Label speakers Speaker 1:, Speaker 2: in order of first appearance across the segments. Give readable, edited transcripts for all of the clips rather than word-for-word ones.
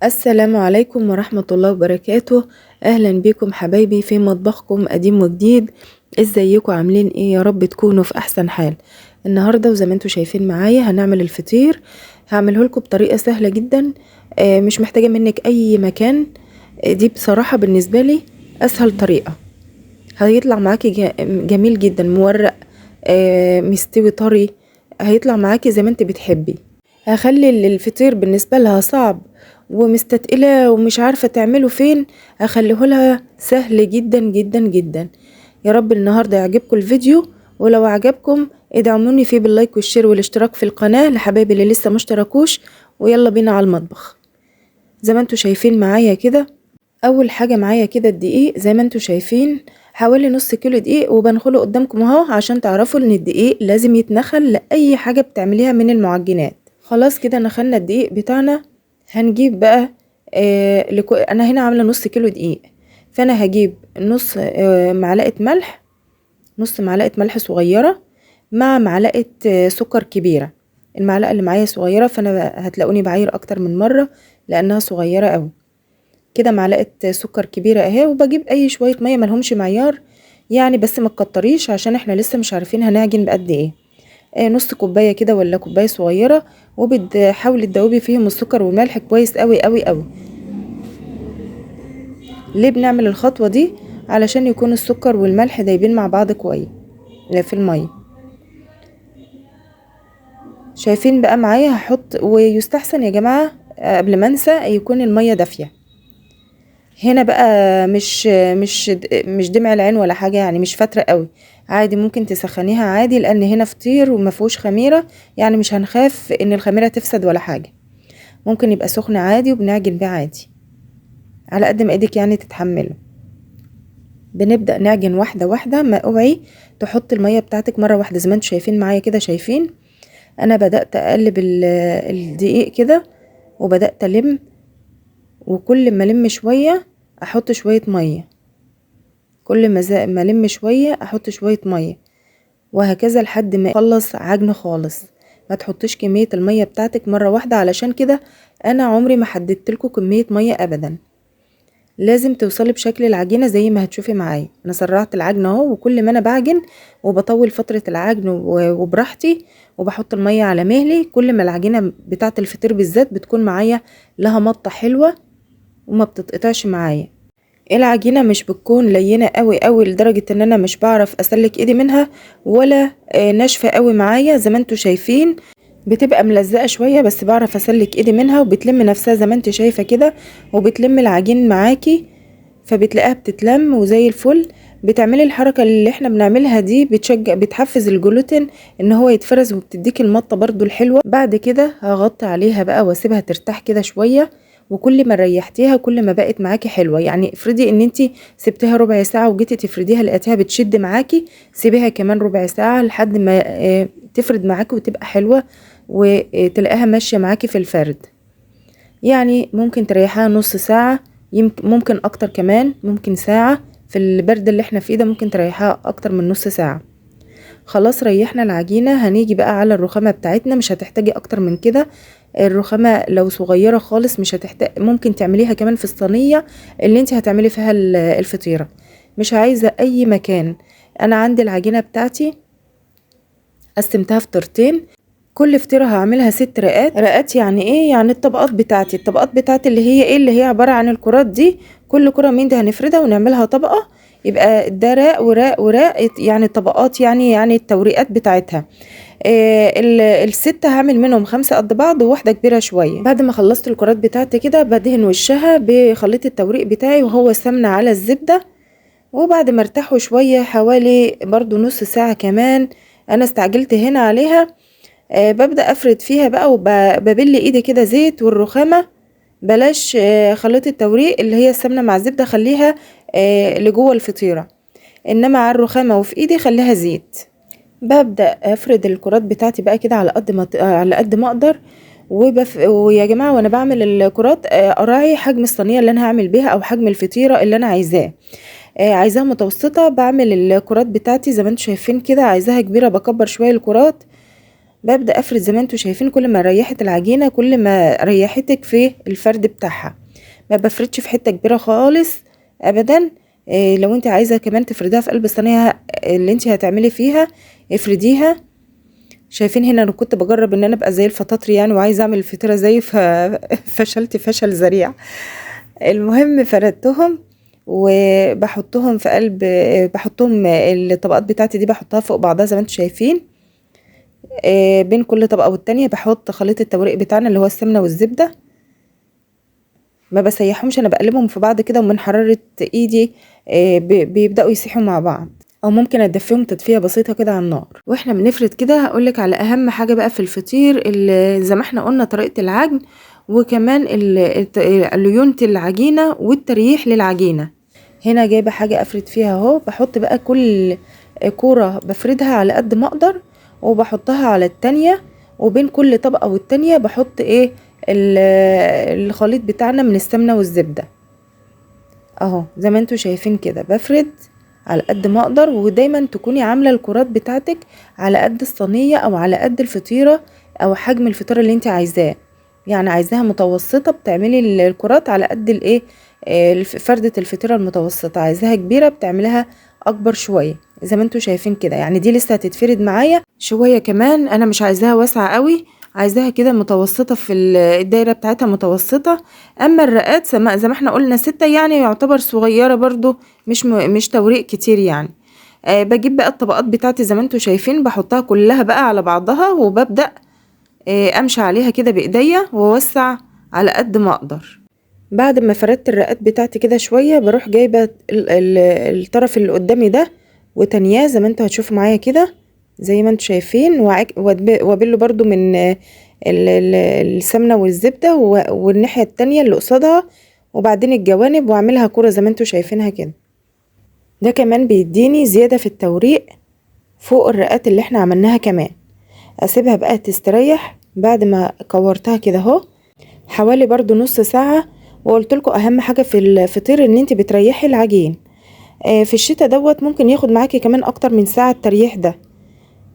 Speaker 1: السلام عليكم ورحمة الله وبركاته. أهلا بكم حبايبي في مطبخكم قديم وجديد. ازيكم عاملين ايه؟ يا رب تكونوا في أحسن حال. النهاردة وزي ما انتوا شايفين معايا هنعمل الفطير. هعمله لكم بطريقة سهلة جدا. مش محتاجة منك أي مكان. دي بصراحة بالنسبة لي أسهل طريقة. هيطلع معاكي جميل جدا، مورق، مستوي طري. هيطلع معاكي زي ما انت بتحبي. هخلي الفطير بالنسبة لها صعب ومستتقلة ومش عارفة تعمله فين، هخليه لها سهل جدا جدا جدا. يا رب النهاردة يعجبكم الفيديو، ولو عجبكم ادعموني فيه باللايك والشير والاشتراك في القناة لحبايبي اللي لسه مشتركوش. ويلا بينا على المطبخ. زي ما انتوا شايفين معايا كده، اول حاجة معايا كده الدقيق زي ما انتوا شايفين، حوالي نص كيلو دقيق وبنخله قدامكم اهو عشان تعرفوا ان الدقيق لازم يتنخل لأي حاجة بتعمليها من المعجنات. خلاص كده نخلنا الدقيق بتاعنا. هنجيب بقى انا هنا عامله نص كيلو دقيق، فانا هجيب نص معلقه ملح، نص معلقه ملح صغيره مع معلقه سكر كبيره. المعلقه اللي معايا صغيره، فانا هتلاقوني بعاير اكتر من مره لانها صغيره قوي. كده معلقه سكر كبيره اهي، وبجيب اي شويه ميه ملهمش معيار يعني، بس ما تكتريش عشان احنا لسه مش عارفين هنعجن بقد ايه. نص كوبايه كده ولا كوبايه صغيره، وبتحاولي تدوبي فيهم السكر والملح كويس قوي قوي قوي. ليه بنعمل الخطوه دي؟ علشان يكون السكر والملح دايبين مع بعض كويس في الميه. شايفين بقى معايا؟ هحط، ويستحسن يا جماعه قبل ما انسى يكون الميه دافيه. هنا بقى مش دمع العين ولا حاجه، يعني مش فتره قوي، عادي ممكن تسخنيها عادي، لان هنا فطير وما فيهوش خميره، يعني مش هنخاف ان الخميره تفسد ولا حاجه. ممكن يبقى سخن عادي وبنعجن بيه عادي على قد ما ايدك يعني تتحمله. بنبدأ نعجن واحدة واحدة، ما اوعي تحط المية بتاعتك مرة واحدة. زي ما انتوا شايفين معايا كده، شايفين انا بدأت اقلب الدقيق كده وبدأت الم، وكل ما الم شوية احط شوية مية، كل ما الم شوية احط شوية مية، وهكذا لحد ما اخلص عجن خالص. ما تحطيش كمية المية بتاعتك مرة واحدة، علشان كده انا عمري ما حددت لكم كمية مية ابدا. لازم توصلي بشكل العجينة زي ما هتشوفي معايا. انا سرعت العجن اهو، وكل ما انا بعجن وبطول فترة العجن وبراحتي وبحط المية على مهلي، كل ما العجينة بتاعة الفطير بالذات بتكون معايا لها مطة حلوة وما بتتقطعش معايا. العجينة مش بتكون لينة قوي قوي لدرجة ان انا مش بعرف اسلك ايدي منها، ولا ناشفة قوي معايا زي ما انتوا شايفين. بتبقى ملزقة شوية بس بعرف اسلك ايدي منها، وبتلم نفسها زي ما انت شايفة كده، وبتلم العجين معاكي، فبتلاقيها بتتلم وزي الفل. بتعملي الحركة اللي احنا بنعملها دي، بتحفز الجلوتين ان هو يتفرز، وبتديك المطة برضو الحلوة. بعد كده هغطي عليها بقى واسيبها ترتاح كده شوية، وكل ما ريحتيها كل ما بقت معاكي حلوة. يعني افرضي ان انتي سبتيها ربع ساعة وجيتي تفرديها لقيتيها بتشد معاكي، سيبيها كمان ربع ساعة لحد ما تفرد معاكي وتبقى حلوة، وتلاقيها ماشية معاكي في الفرد. يعني ممكن تريحها نص ساعة، ممكن اكتر كمان، ممكن ساعة. في البرد اللي احنا فيه ده ممكن تريحها اكتر من نص ساعة. خلاص ريحنا العجينة، هنيجي بقى على الرخامة بتاعتنا. مش هتحتاجي اكتر من كده. الرخامة لو صغيرة خالص مش هتحتاج، ممكن تعمليها كمان في الصينية اللي انت هتعملي فيها الفطيرة. مش عايزة اي مكان. انا عندي العجينة بتاعتي قسمتها في طرتين، كل فطيرة هعملها 6 رقات. رقات يعني ايه؟ يعني الطبقات بتاعتي اللي هي ايه؟ اللي هي عبارة عن الكرات دي. كل كرة من دي هنفردها ونعملها طبقة، يبقى ده راق وراق وراق، يعني طبقات، يعني التوريقات بتاعتها. الستة هعمل منهم 5 قد بعض وواحدة كبيرة شوية. بعد ما خلصت الكرات بتاعتي كده بدهن وشها بخليط التوريق بتاعي، وهو السمنة على الزبدة. وبعد ما ارتاحوا شوية حوالي برضو نص ساعة كمان، انا استعجلت هنا عليها. ببدأ افرد فيها بقى، وببل ايدي كده زيت. والرخامة بلاش خليط التوريق اللي هي السمنة مع الزبدة، خليها لجوه الفطيرة، انما على الرخامة وفي ايدي خليها زيت. ببدأ افرد الكرات بتاعتي بقى كده على قد ما اقدر. ويا جماعة وانا بعمل الكرات اراعي حجم الصينية اللي انا هعمل بيها او حجم الفطيرة اللي انا عايزاه. عايزاها متوسطة بعمل الكرات بتاعتي زي ما انتم شايفين كده. عايزاها كبيرة بكبر شوية الكرات. ببدأ افرد زي ما انتوا شايفين، كل ما ريحت العجينة كل ما ريحتك في الفرد بتاعها. ما بفردش في حتة كبيرة خالص ابدا. لو انت عايزة كمان تفردها في قلب الصينية اللي انت هتعملي فيها افرديها. شايفين هنا انا كنت بجرب ان انا ابقى زي الفطاطري يعني، وعايزه اعمل الفطيره زي فشلت فشل ذريع. المهم فردتهم وبحطهم في قلب، بحطهم الطبقات بتاعتي دي بحطها فوق بعضها زي ما انتم شايفين. بين كل طبقه والتانية بحط خليط التوريق بتاعنا اللي هو السمنه والزبده. ما بسيحهمش، انا بقلبهم في بعض كده، ومن حراره ايدي بيبداوا يسيحوا مع بعض، او ممكن ادفيهم تدفيه بسيطه كده على النار. واحنا بنفرد كده هقولك على اهم حاجه بقى في الفطير، اللي زي ما احنا قلنا طريقه العجن، وكمان ليونه العجينه والترييح للعجينه. هنا جايبه حاجه افرد فيها اهو. بحط بقى كل كوره بفردها على قد ما اقدر، وبحطها على التانية، وبين كل طبقه والتانية بحط الخليط بتاعنا من السمنه والزبده اهو زي ما انتوا شايفين كده. بفرد على قد ما اقدر، ودايما تكوني عامله الكرات بتاعتك على قد الصينيه او على قد الفطيره او حجم الفطيره اللي انت عايزاه. يعني عايزاها متوسطه بتعملي الكرات على قد فردة الفطيره المتوسطه. عايزاها كبيره بتعملها اكبر شويه زي ما انتوا شايفين كده. يعني دي لسه هتتفرد معايا شويه كمان، انا مش عايزاها واسعه قوي، عايزاها كده متوسطه في الدايره بتاعتها متوسطه. اما الرقات زي ما احنا قلنا 6، يعني يعتبر صغيره برضو، مش توريق كتير يعني. بجيب بقى الطبقات بتاعتي زي ما انتوا شايفين، بحطها كلها بقى على بعضها، وببدأ امشي عليها كده بايديا واوسع على قد ما اقدر. بعد ما فردت الرقات بتاعتي كده شويه، بروح جايبه الطرف اللي قدامي ده وتانياه زي ما انتوا هتشوفوا معايا كده زي ما انتوا شايفين، وابله برضو من السمنه والزبده، والناحيه التانية اللي قصادها، وبعدين الجوانب، واعملها كرة زي ما انتوا شايفينها كده. ده كمان بيديني زياده في التوريق فوق الرقات اللي احنا عملناها كمان. اسيبها بقى تستريح بعد ما كورتها كده اهو حوالي برضو نص ساعة. وقلت لكم اهم حاجة في الفطير ان انت بتريحي العجين. في الشتاء دوت ممكن ياخد معاكي كمان اكتر من ساعة التريح ده.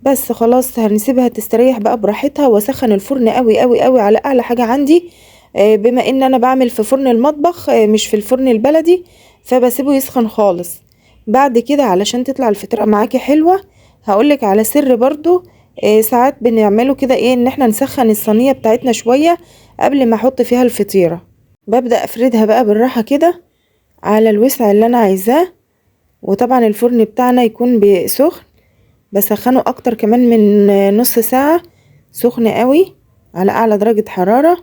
Speaker 1: بس خلاص هنسيبها تستريح بقى براحتها، واسخن الفرن قوي قوي قوي على اعلى حاجة عندي. بما ان انا بعمل في فرن المطبخ مش في الفرن البلدي، فبسيبه يسخن خالص. بعد كده علشان تطلع الفطيرة معاكي حلوة، هقولك على سر برضو. ساعات بنعمله كده ان احنا نسخن الصينية بتاعتنا شوية قبل ما احط فيها الفطيرة. ببدأ افردها بقى بالراحة كده على الوسع اللي انا عايزاه. وطبعا الفرن بتاعنا يكون سخن، بسخنه اكتر كمان من نص ساعة، سخن قوي على اعلى درجة حرارة.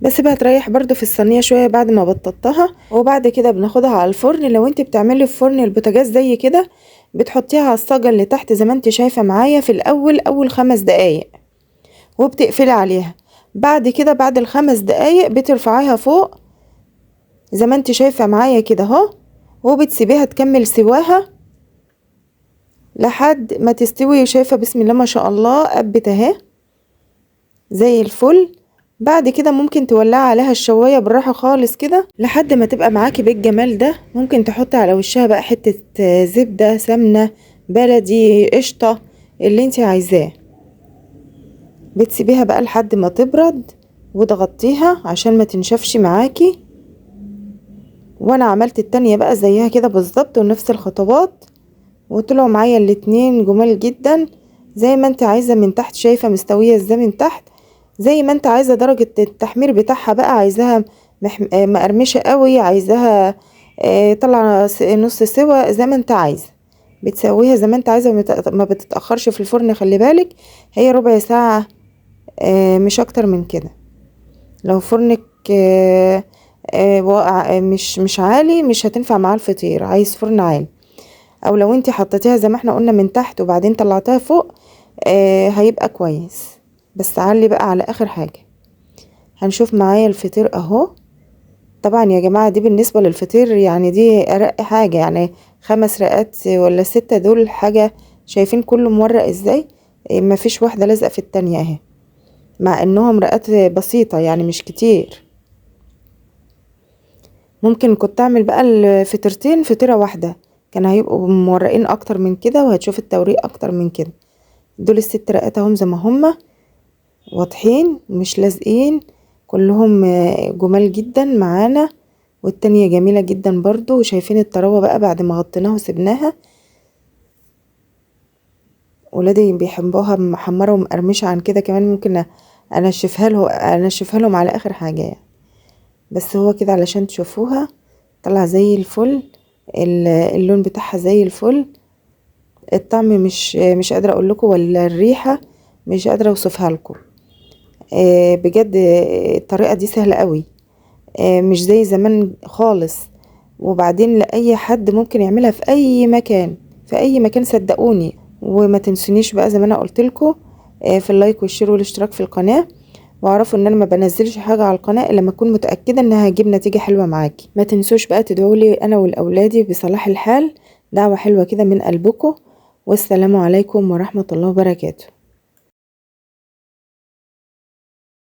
Speaker 1: بس بقى تريح برضو في الصينية شوية بعد ما بططتها. وبعد كده بناخدها على الفرن. لو انت بتعملي في فرن البوتاجاز زي كده، بتحطيها على الصاجة اللي تحت زي ما انت شايفة معايا في الاول، اول 5 دقايق، وبتقفلي عليها. بعد كده بعد ال5 دقايق بترفعيها فوق زي ما انت شايفة معايا كده اهو، وبتسيبيها تكمل سواها لحد ما تستوي. شايفة بسم الله ما شاء الله قبت اهي زي الفل. بعد كده ممكن تولعي عليها الشواية بالراحة خالص كده لحد ما تبقى معاكي بالجمال ده. ممكن تحطي على وشها بقى حتة زبدة، سمنة بلدي، قشطة، اللي انت عايزاه. بتسيبيها بقى لحد ما تبرد وتغطيها عشان ما تنشفش معاكي. وانا عملت التانية بقى زيها كده بالظبط ونفس الخطوات، وطلعوا معايا الاتنين جمال جدا. زي ما انت عايزة من تحت، شايفة مستوية ازاي من تحت، زي ما انت عايزة درجة التحمير بتاعها بقى. عايزاها مقرمشة قوي، عايزاها طلع نص سوا، زي ما انت عايزة بتسويها زي ما انت عايزة. ما بتتأخرش في الفرن، خلي بالك هي ربع ساعة مش اكتر من كده. لو فرنك مش عالي مش هتنفع مع الفطير، عايز فرن عالي. او لو انت حطيتيها زي ما احنا قلنا من تحت وبعدين طلعتها فوق هيبقى كويس. بس علي بقى على اخر حاجة. هنشوف معايا الفطير اهو. طبعا يا جماعة دي بالنسبة للفطير يعني دي ارق حاجة، يعني 5 رقات ولا 6 دول حاجة. شايفين كله مورق ازاي؟ مفيش واحدة لازقة في التانية اهي، مع انهم رقات بسيطة يعني مش كتير. ممكن كنت اعمل بقى الفطيرتين فطيرة واحدة، كان هيبقوا مورقين اكتر من كده، وهتشوف التوريق اكتر من كده. دول ال6 رقات اهم زي ما هما. واضحين مش لازقين، كلهم جمال جدا معانا. والتانية جميلة جدا برضو. وشايفين الطراوة بقى بعد ما غطيناها وسبناها، ولادي بيحبوها محمرة ومقرمشة. عن كده كمان ممكن انشفها لهم على اخر حاجة يعني. بس هو كده علشان تشوفوها طلع زي الفل. اللون بتاعها زي الفل. الطعم مش قادرة اقول لكم، ولا الريحة مش قادرة اوصفها لكم. بجد الطريقة دي سهلة قوي، مش زي زمان خالص. وبعدين لأي حد ممكن يعملها في اي مكان، في اي مكان صدقوني. وما تنسونيش بقى زي ما انا قلتلكوا في اللايك والشير والاشتراك في القناة. واعرفوا ان انا ما بنزلش حاجة على القناة الا لما اكون متأكدة انها هجيب نتيجة حلوة معاكي. ما تنسوش بقى تدعوا لي انا والاولادي بصلاح الحال، دعوة حلوة كده من قلبكم. والسلام عليكم ورحمة الله وبركاته.